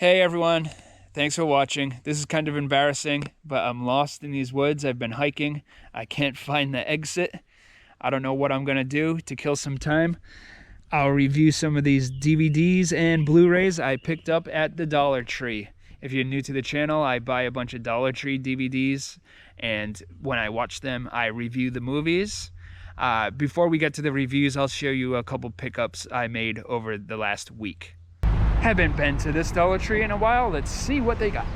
Hey everyone, thanks for watching. This is kind of embarrassing, but I'm lost in these woods. I've been hiking. I can't find the exit. I don't know what I'm gonna do to kill some time. I'll review some of these DVDs and Blu-rays I picked up at the Dollar Tree. If you're new to the channel, I buy a bunch of Dollar Tree DVDs, and when I watch them, I review the movies. Before we get to the reviews, I'll show you a couple pickups I made over the last week. Haven't been to this Dollar Tree in a while. Let's see what they got.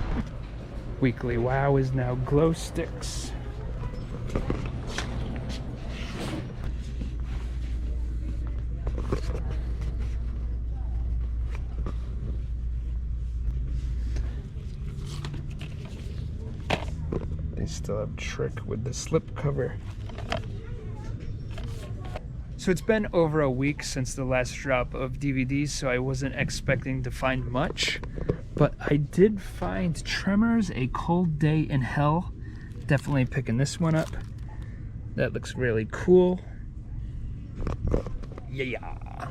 Weekly Wow is now glow sticks. They still have Trick with the slip cover. So it's been over a week since the last drop of DVDs, so I wasn't expecting to find much. But I did find Tremors, A Cold Day in Hell. Definitely picking this one up. That looks really cool. Yeah.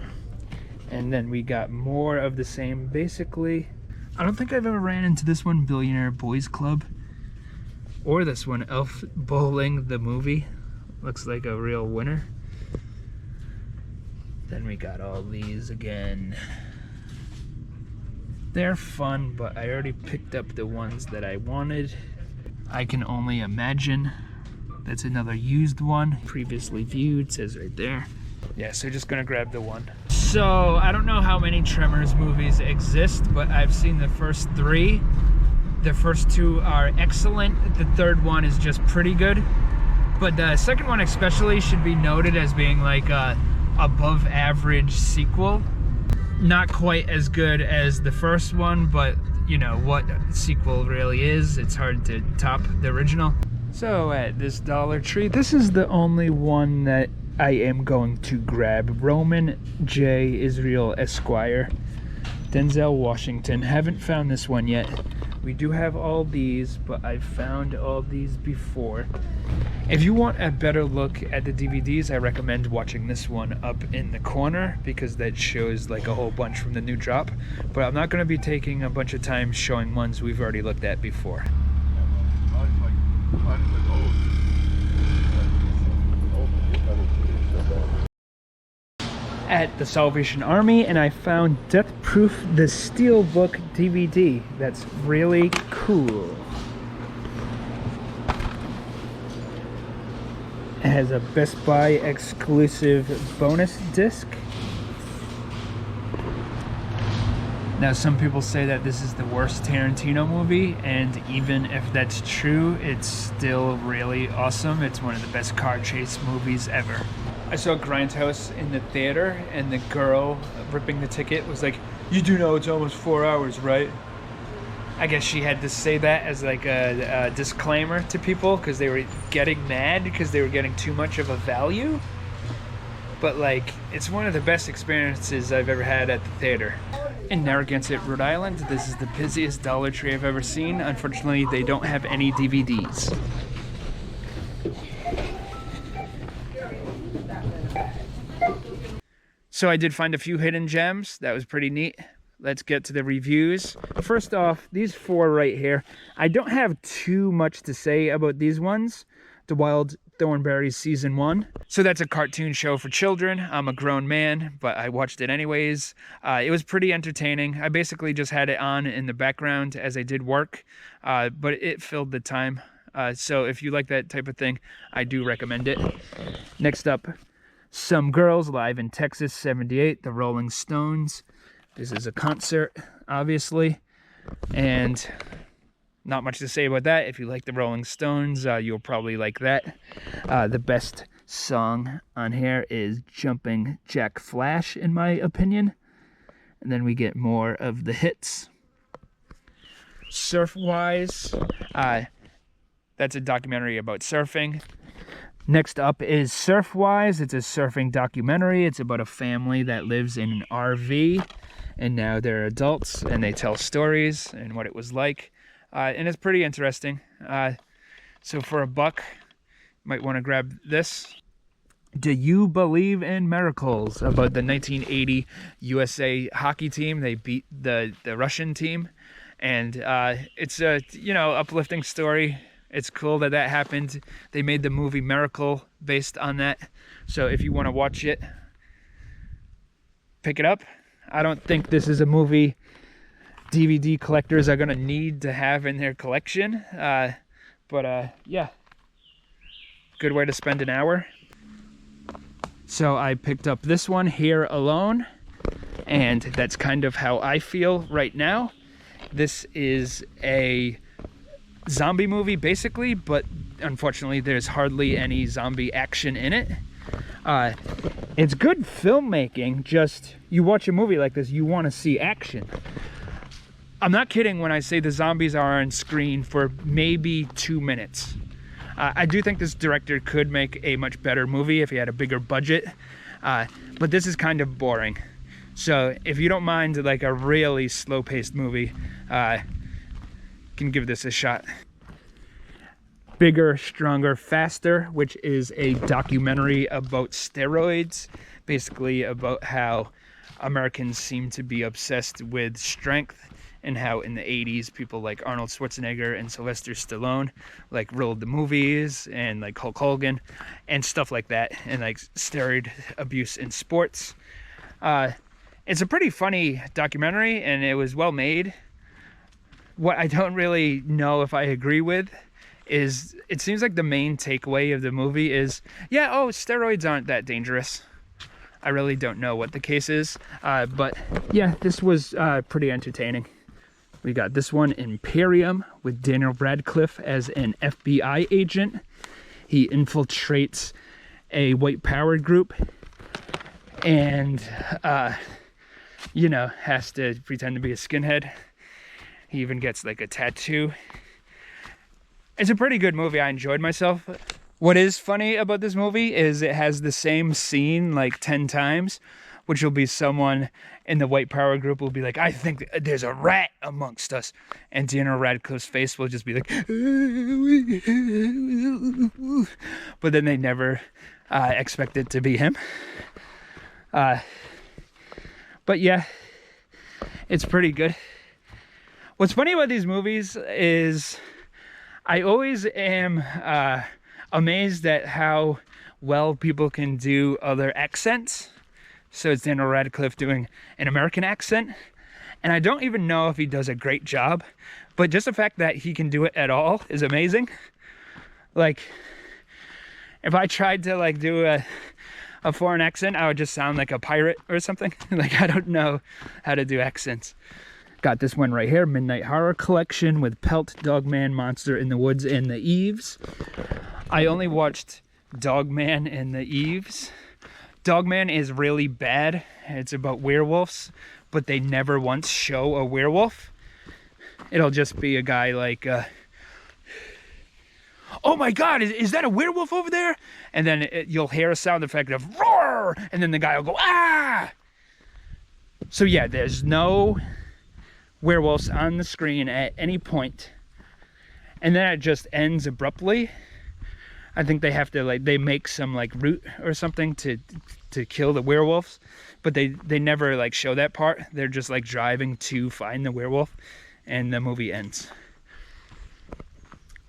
And then we got more of the same, basically. I don't think I've ever ran into this one, Billionaire Boys Club. Or this one, Elf Bowling, the movie. Looks like a real winner. Then we got all these again. They're fun, but I already picked up the ones that I wanted. I Can Only Imagine. That's another used one, previously viewed, says right there. Yeah, so just gonna grab the one. So I don't know how many Tremors movies exist, but I've seen the first 3. The first 2 are excellent. The third one is just pretty good. But the second one especially should be noted as being like above average sequel. Not quite as good as the first one, but you know what sequel really is. It's hard to top the original. So at this Dollar Tree, this is the only one that I am going to grab. Roman J. Israel Esquire, Denzel Washington. Haven't found this one yet. We do have all these, but I've found all these before. If you want a better look at the DVDs, I recommend watching this one up in the corner because that shows like a whole bunch from the new drop. But I'm not going to be taking a bunch of time showing ones we've already looked at before. At the Salvation Army, and I found Death Proof the Steelbook DVD. That's really cool. It has a Best Buy exclusive bonus disc. Now some people say that this is the worst Tarantino movie, and even if that's true, it's still really awesome. It's one of the best car chase movies ever. I saw Grindhouse in the theater, and the girl ripping the ticket was like, "You do know it's almost 4 hours, right?" I guess she had to say that as like a disclaimer to people because they were getting mad because they were getting too much of a value. But like, it's one of the best experiences I've ever had at the theater. In Narragansett, Rhode Island, this is the busiest Dollar Tree I've ever seen. Unfortunately, they don't have any DVDs. So I did find a few hidden gems. That was pretty neat. Let's get to the reviews. First off, these 4 right here. I don't have too much to say about these ones. The Wild Thornberrys Season 1. So that's a cartoon show for children. I'm a grown man, but I watched it anyways. It was pretty entertaining. I basically just had it on in the background as I did work, but it filled the time. So if you like that type of thing, I do recommend it. Next up, Some Girls Live in Texas 78, the Rolling Stones. This is a concert, obviously, and not much to say about that. If you like the Rolling Stones, you'll probably like that. The best song on here is Jumping Jack Flash, in my opinion. And then we get more of the hits. Surfwise, that's a documentary about surfing. Next up is Surfwise. It's a surfing documentary. It's about a family that lives in an RV, and now they're adults, and they tell stories and what it was like. And it's pretty interesting. So for $1, you might want to grab this. Do You Believe in Miracles? About the 1980 USA hockey team. They beat the Russian team. And it's a, you know, uplifting story. It's cool that that happened. They made the movie Miracle based on that. So if you want to watch it, pick it up. I don't think this is a movie DVD collectors are gonna need to have in their collection. But yeah, good way to spend an hour. So I picked up this one, Here Alone, and that's kind of how I feel right now. This is a zombie movie basically, but unfortunately there's hardly any zombie action in it. It's good filmmaking, just you watch a movie like this, you want to see action. I'm not kidding when I say the zombies are on screen for maybe 2 minutes. I do think this director could make a much better movie if he had a bigger budget, but this is kind of boring. So if you don't mind like a really slow-paced movie, can give this a shot. Bigger, Stronger, Faster, which is a documentary about steroids, basically about how Americans seem to be obsessed with strength, and how in the 80s people like Arnold Schwarzenegger and Sylvester Stallone like ruled the movies, and like Hulk Hogan and stuff like that, and like steroid abuse in sports. It's a pretty funny documentary and it was well made. What I don't really know if I agree with is it seems like the main takeaway of the movie is, yeah, oh, steroids aren't that dangerous. I really don't know what the case is, but yeah, this was pretty entertaining. We got this one, Imperium, with Daniel Radcliffe as an FBI agent. He infiltrates a white power group and, you know, has to pretend to be a skinhead. He even gets like a tattoo. It's a pretty good movie. I enjoyed myself. What is funny about this movie is it has the same scene like 10 times, which will be someone in the white power group will be like, I think there's a rat amongst us. And Daniel Radcliffe's face will just be like, but then they never expect it to be him. But yeah, it's pretty good. What's funny about these movies is I always am amazed at how well people can do other accents. So it's Daniel Radcliffe doing an American accent, and I don't even know if he does a great job, but just the fact that he can do it at all is amazing. Like, if I tried to like do a foreign accent, I would just sound like a pirate or something. Like, I don't know how to do accents. Got this one right here, Midnight Horror Collection with Pelt, Dogman, Monster in the Woods, and The Eves. I only watched Dogman and The Eves. Dogman is really bad. It's about werewolves, but they never once show a werewolf. It'll just be a guy like, oh my God, is that a werewolf over there? And then you'll hear a sound effect of roar, and then the guy will go, ah! So yeah, there's no werewolves on the screen at any point. And then it just ends abruptly. I think they have to like, they make some like route or something to kill the werewolves, but they never like show that part. They're just like driving to find the werewolf, and the movie ends.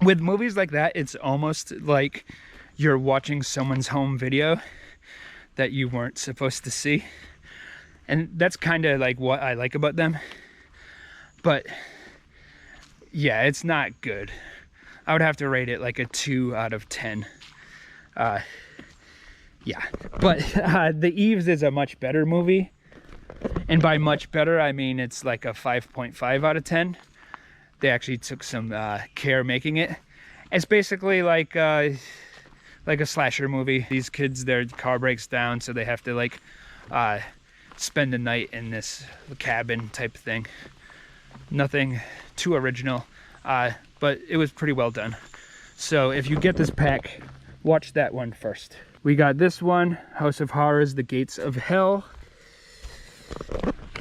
With movies like that, it's almost like you're watching someone's home video that you weren't supposed to see. And that's kind of like what I like about them. But yeah, it's not good. I would have to rate it like a 2 out of 10. Yeah, but The Eves is a much better movie. And by much better, I mean it's like a 5.5 out of 10. They actually took some care making it. It's basically like a slasher movie. These kids, their car breaks down, so they have to like spend the night in this cabin type thing. Nothing too original. But it was pretty well done. So if you get this pack, watch that one first. We got this one, House of Horrors, The Gates of Hell.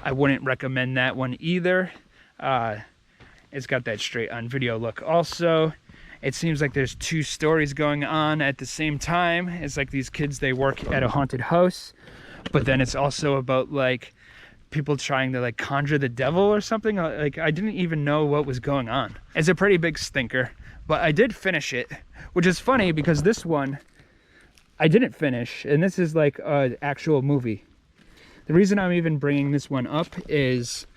I wouldn't recommend that one either. It's got that straight on video look. Also, it seems like there's 2 stories going on at the same time. It's like these kids, they work at a haunted house, but then it's also about like people trying to like conjure the devil or something. Like I didn't even know what was going on. It's a pretty big stinker, but I did finish it, which is funny because this one I didn't finish, and this is like an actual movie. The reason I'm even bringing this one up is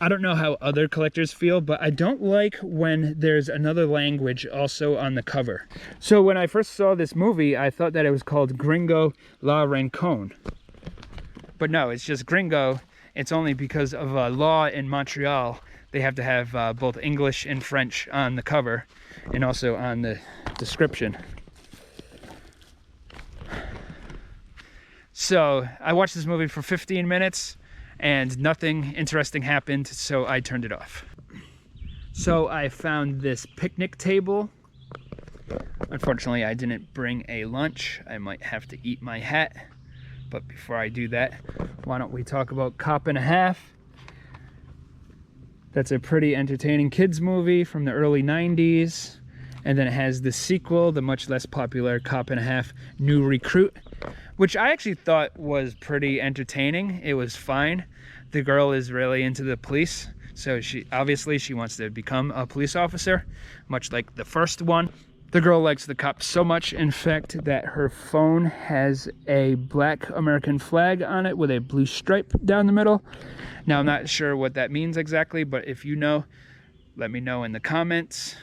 I don't know how other collectors feel, but I don't like when there's another language also on the cover. So when I first saw this movie, I thought that it was called Gringo La Rincon. But no, it's just Gringo. It's only because of a law in Montreal. They have to have both English and French on the cover and also on the description. So I watched this movie for 15 minutes and nothing interesting happened, so I turned it off. So I found this picnic table. Unfortunately, I didn't bring a lunch. I might have to eat my hat. But before I do that, why don't we talk about Cop and a Half? That's a pretty entertaining kids movie from the early 90s. And then it has the sequel, the much less popular Cop and a Half New Recruit, which I actually thought was pretty entertaining. It was fine. The girl is really into the police, so she wants to become a police officer, much like the first one. The girl likes the cops so much, in fact, that her phone has a black American flag on it with a blue stripe down the middle. Now, I'm not sure what that means exactly, but if you know, let me know in the comments.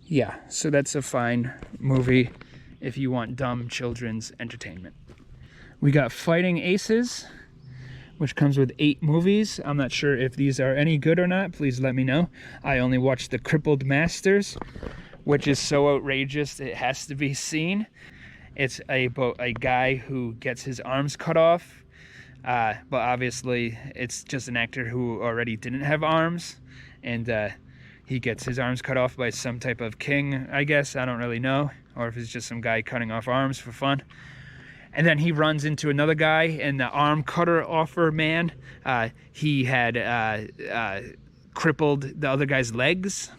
Yeah, so that's a fine movie if you want dumb children's entertainment. We got Fighting Aces, which comes with 8 movies. I'm not sure if these are any good or not. Please let me know. I only watched the Crippled Masters, which is so outrageous it has to be seen. It's about a guy who gets his arms cut off, but obviously it's just an actor who already didn't have arms, and he gets his arms cut off by some type of king, I guess. I don't really know. Or if it's just some guy cutting off arms for fun. And then he runs into another guy, and the arm cutter offer man, he had crippled the other guy's legs.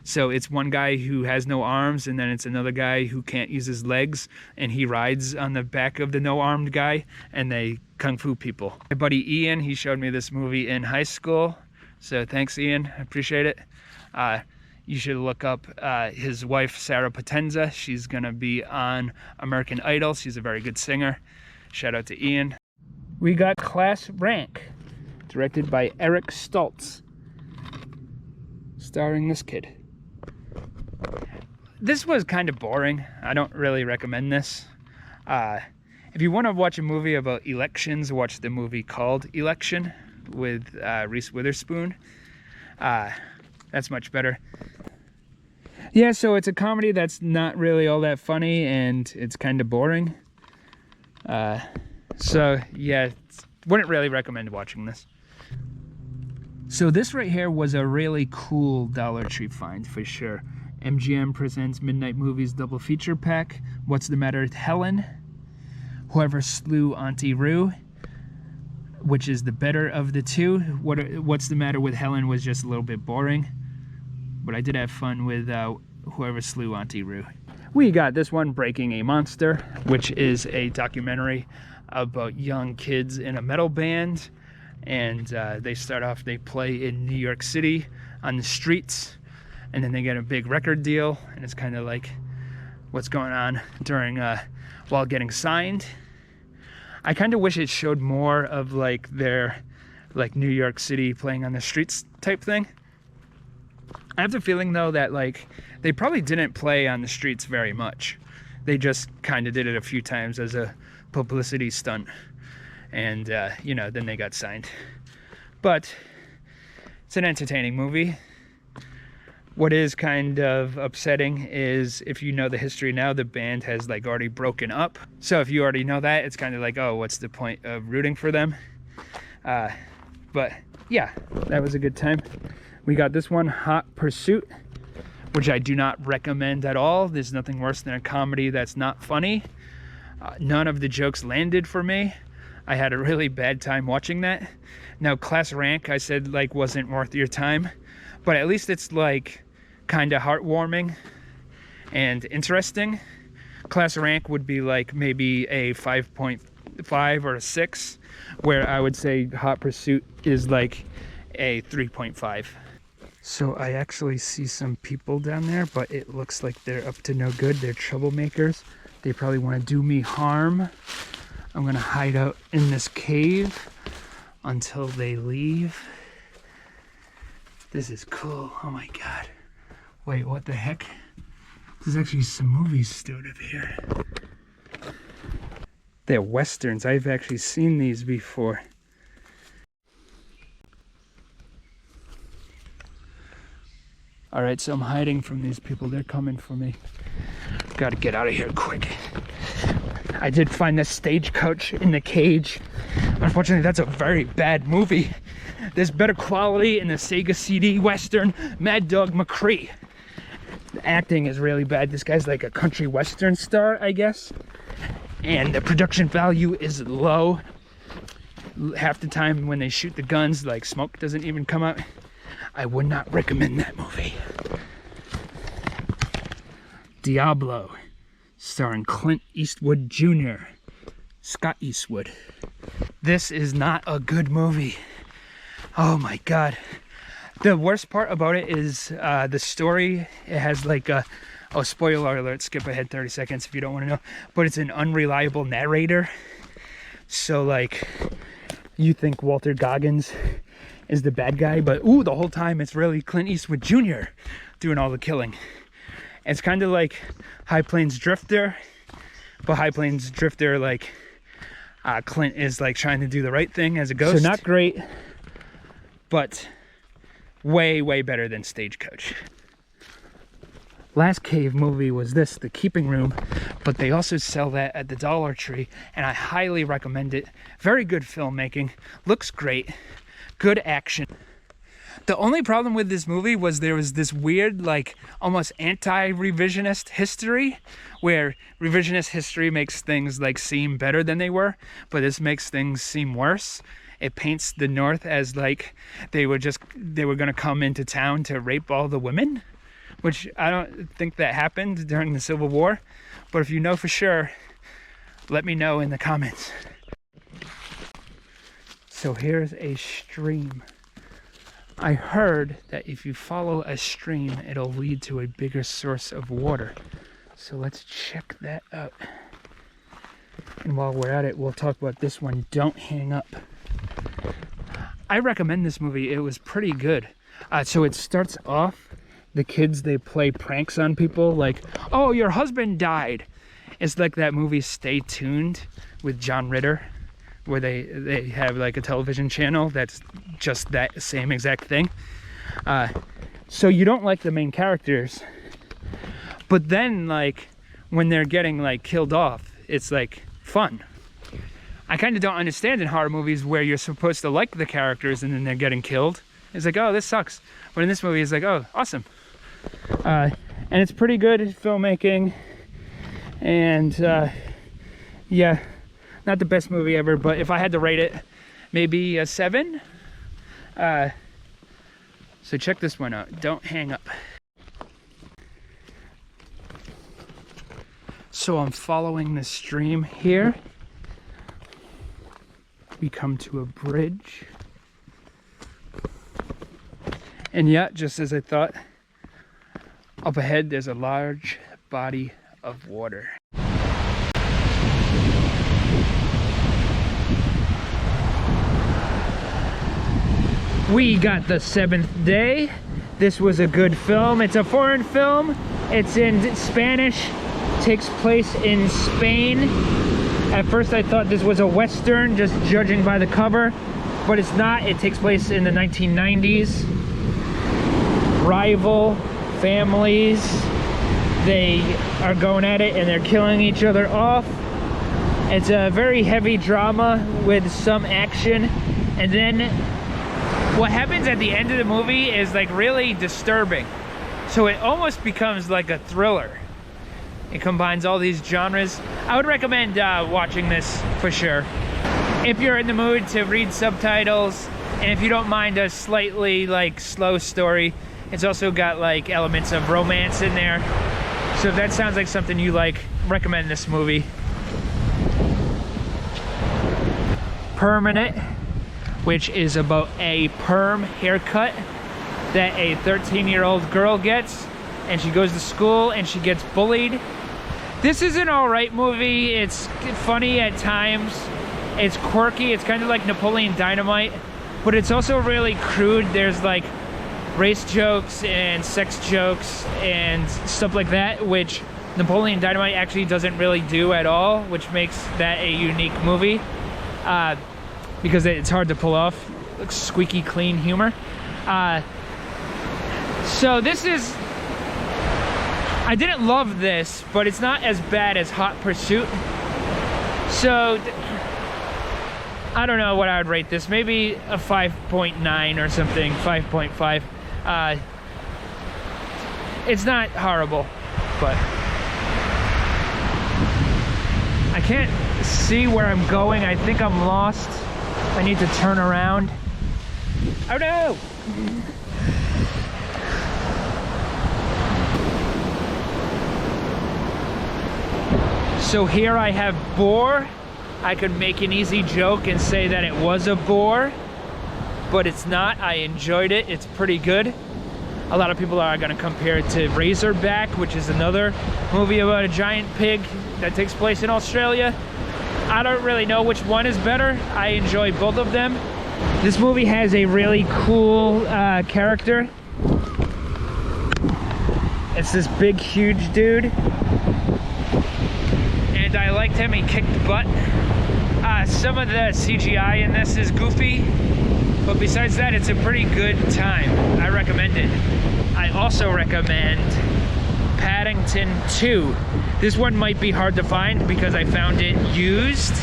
So it's one guy who has no arms, and then it's another guy who can't use his legs, and he rides on the back of the no-armed guy, and they kung fu people. My buddy Ian, he showed me this movie in high school. So thanks, Ian. I appreciate it. You should look up his wife, Sarah Potenza. She's going to be on American Idol. She's a very good singer. Shout out to Ian. We got Class Rank, directed by Eric Stoltz, starring this kid. This was kind of boring. I don't really recommend this. If you want to watch a movie about elections, watch the movie called Election with Reese Witherspoon. That's much better. Yeah, so it's a comedy that's not really all that funny, and it's kind of boring. So yeah, wouldn't really recommend watching this. So this right here was a really cool Dollar Tree find for sure. MGM presents Midnight Movies double feature pack. What's the Matter with Helen? Whoever Slew Aunti Roo, which is the better of the two. What's the Matter with Helen was just a little bit boring, but I did have fun with Whoever Slew Aunti Roo. We got this one, Breaking a Monster, which is a documentary about young kids in a metal band, and they start off, they play in New York City on the streets, and then they get a big record deal, and it's kind of like what's going on during while getting signed. I kind of wish it showed more of like their like New York City playing on the streets type thing. I have the feeling though that like they probably didn't play on the streets very much. They just kind of did it a few times as a publicity stunt, and you know, then they got signed. But it's an entertaining movie. What is kind of upsetting is, if you know the history now, the band has like already broken up. So if you already know that, it's kind of like, oh, what's the point of rooting for them? But yeah, that was a good time. We got this one, Hot Pursuit, which I do not recommend at all. There's nothing worse than a comedy that's not funny. None of the jokes landed for me. I had a really bad time watching that. Now, Class Rank, I said like wasn't worth your time, but at least it's like kind of heartwarming and interesting. Class Rank would be like maybe a 5.5 4.5 or a 6, where I would say Hot Pursuit is like a 3.5. So I actually see some people down there, but it looks like they're up to no good. They're troublemakers. They probably want to do me harm. I'm gonna hide out in this cave until they leave. This is cool. Oh my god. Wait, what the heck? There's actually some movies stored up here. They're westerns. I've actually seen these before. Alright, so I'm hiding from these people. They're coming for me. Gotta get out of here quick. I did find the Stagecoach in the cage. Unfortunately, that's a very bad movie. There's better quality in the Sega CD Western Mad Dog McCree. The acting is really bad. This guy's like a country western star, I guess. And the production value is low. Half the time when they shoot the guns, like smoke doesn't even come out. I would not recommend that movie. Diablo, starring Clint Eastwood Jr., Scott Eastwood. This is not a good movie. Oh my god. The worst part about it is the story. It has like a, oh, spoiler alert, skip ahead 30 seconds if you don't want to know, but it's an unreliable narrator. So like, you think Walter Goggins is the bad guy, but ooh, the whole time it's really Clint Eastwood Jr. doing all the killing. It's kind of like High Plains Drifter, but High Plains Drifter, like Clint is like trying to do the right thing as a ghost. So not great, but way, way better than Stagecoach. Last cave movie was this, The Keeping Room, but they also sell that at the Dollar Tree, and I highly recommend it. Very good filmmaking, looks great, good action. The only problem with this movie was there was this weird, like, almost anti-revisionist history, where revisionist history makes things, like, seem better than they were, but this makes things seem worse. It paints the North as, like, they were gonna come into town to rape all the women, which I don't think that happened during the Civil War, but if you know for sure, let me know in the comments. So here's a stream. I heard that if you follow a stream, it'll lead to a bigger source of water. So let's check that out. And while we're at it, we'll talk about this one, Don't Hang Up. I recommend this movie. It was pretty good. So it starts off, the kids, they play pranks on people like, oh, your husband died. It's like that movie Stay Tuned with John Ritter, where they have like a television channel that's just that same exact thing. So you don't like the main characters, but then like when they're getting like killed off, it's like fun. I kind of don't understand in horror movies where you're supposed to like the characters and then they're getting killed. It's like, oh, this sucks. But in this movie, it's like, oh, awesome. And it's pretty good filmmaking. And yeah, not the best movie ever, but if I had to rate it, maybe a 7. So check this one out, Don't Hang Up. So I'm following the stream here. We come to a bridge. And yeah, just as I thought, up ahead there's a large body of water. We got the 7th day. This was a good film. It's a foreign film. It's in Spanish. Takes place in Spain. At first I thought this was a Western, just judging by the cover, but it's not. It takes place in the 1990s. Rival families, they are going at it and they're killing each other off. It's a very heavy drama with some action, and then what happens at the end of the movie is like really disturbing. So it almost becomes like a thriller. It combines all these genres. I would recommend watching this for sure. If you're in the mood to read subtitles, and if you don't mind a slightly like slow story, it's also got like elements of romance in there. So if that sounds like something you like, recommend this movie. Permanent, which is about a perm haircut that a 13-year-old girl gets, and she goes to school and she gets bullied. This is an alright movie. It's funny at times. It's quirky. It's kind of like Napoleon Dynamite, but it's also really crude. There's like race jokes and sex jokes and stuff like that, which Napoleon Dynamite actually doesn't really do at all, which makes that a unique movie because it's hard to pull off. Looks squeaky clean humor. So this is, I didn't love this, but it's not as bad as Hot Pursuit. So I don't know what I would rate this. Maybe a 5.9 or something, 5.5. It's not horrible, but I can't see where I'm going. I think I'm lost. I need to turn around. Oh no! So here I have Boar. I could make an easy joke and say that it was a boar, but it's not. I enjoyed it. It's pretty good. A lot of people are going to compare it to Razorback, which is another movie about a giant pig that takes place in Australia. I don't really know which one is better. I enjoy both of them. This movie has a really cool character. It's this big, huge dude. And I liked him. He kicked butt. Some of the CGI in this is goofy, but besides that, it's a pretty good time. I recommend it. I also recommend Paddington 2. This one might be hard to find because I found it used.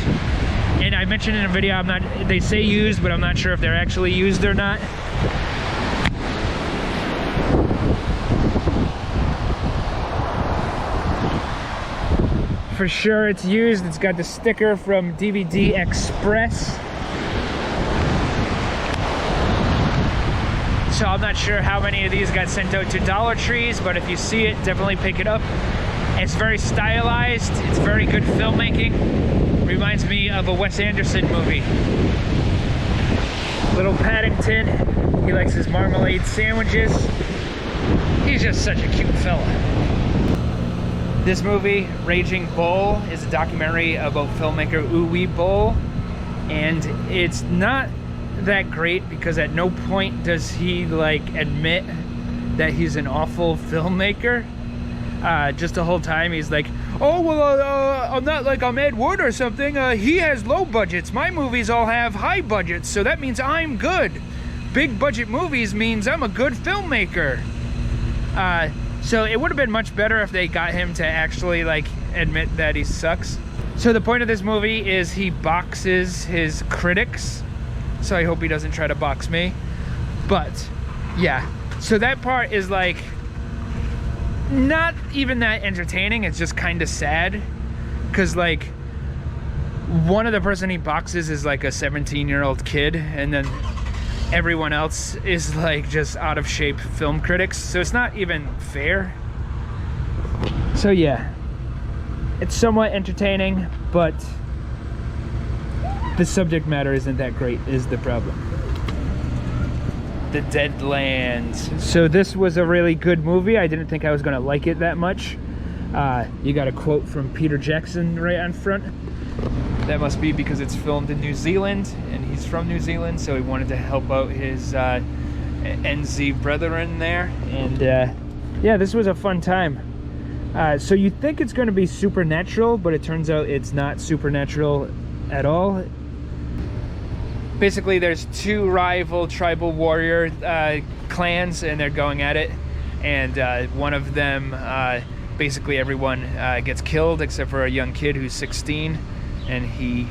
And I mentioned in a video, they say used, but I'm not sure if they're actually used or not. For sure it's used. It's got the sticker from DVD Express. So I'm not sure how many of these got sent out to Dollar Trees, but if you see it, definitely pick it up. It's very stylized. It's very good filmmaking. Reminds me of a Wes Anderson movie. Little Paddington. He likes his marmalade sandwiches. He's just such a cute fella. This movie, Raging Boll, is a documentary about filmmaker Uwe Boll, and it's not that great because at no point does he like admit that he's an awful filmmaker. Just the whole time he's like, oh well, I'm not like I'm Ed Wood or something. He has low budgets. My movies all have high budgets, so that means I'm good. Big budget movies means I'm a good filmmaker. So it would have been much better if they got him to actually like admit that he sucks. So the point of this movie is he boxes his critics. So I hope he doesn't try to box me. But yeah, so that part is like not even that entertaining. It's just kind of sad because like one of the person he boxes is like a 17-year-old kid, and then everyone else is like just out of shape film critics, so it's not even fair. So yeah, it's somewhat entertaining, but the subject matter isn't that great is the problem. The Deadlands. So this was a really good movie. I didn't think I was gonna like it that much. You got a quote from Peter Jackson right on front. That must be because it's filmed in New Zealand, and he's from New Zealand, so he wanted to help out his NZ brethren there. And yeah, this was a fun time. So you think it's going to be supernatural, but it turns out it's not supernatural at all. Basically, there's two rival tribal warrior clans, and they're going at it. And one of them, basically everyone gets killed except for a young kid who's 16. And he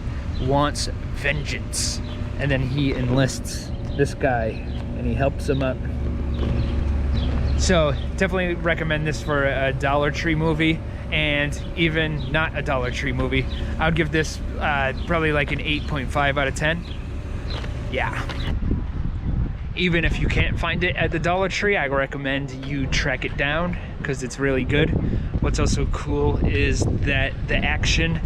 wants vengeance, and then he enlists this guy and he helps him up. So definitely recommend this for a Dollar Tree movie, and even not a Dollar Tree movie. I would give this probably like an 8.5 out of 10. Yeah, even if you can't find it at the Dollar Tree, I recommend you track it down because it's really good. What's also cool is that the action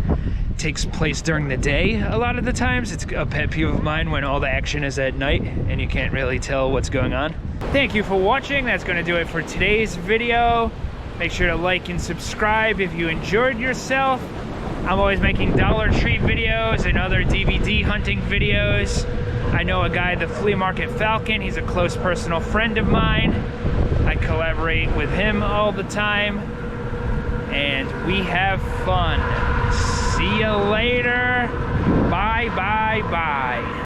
takes place during the day a lot of the times. It's a pet peeve of mine when all the action is at night and you can't really tell what's going on. Thank you for watching. That's going to do it for today's video. Make sure to like and subscribe if you enjoyed yourself. I'm always making Dollar Tree videos and other DVD hunting videos. I know a guy, the Flea Market Falcon. He's a close personal friend of mine. I collaborate with him all the time, and we have fun. See you later. Bye, bye, bye.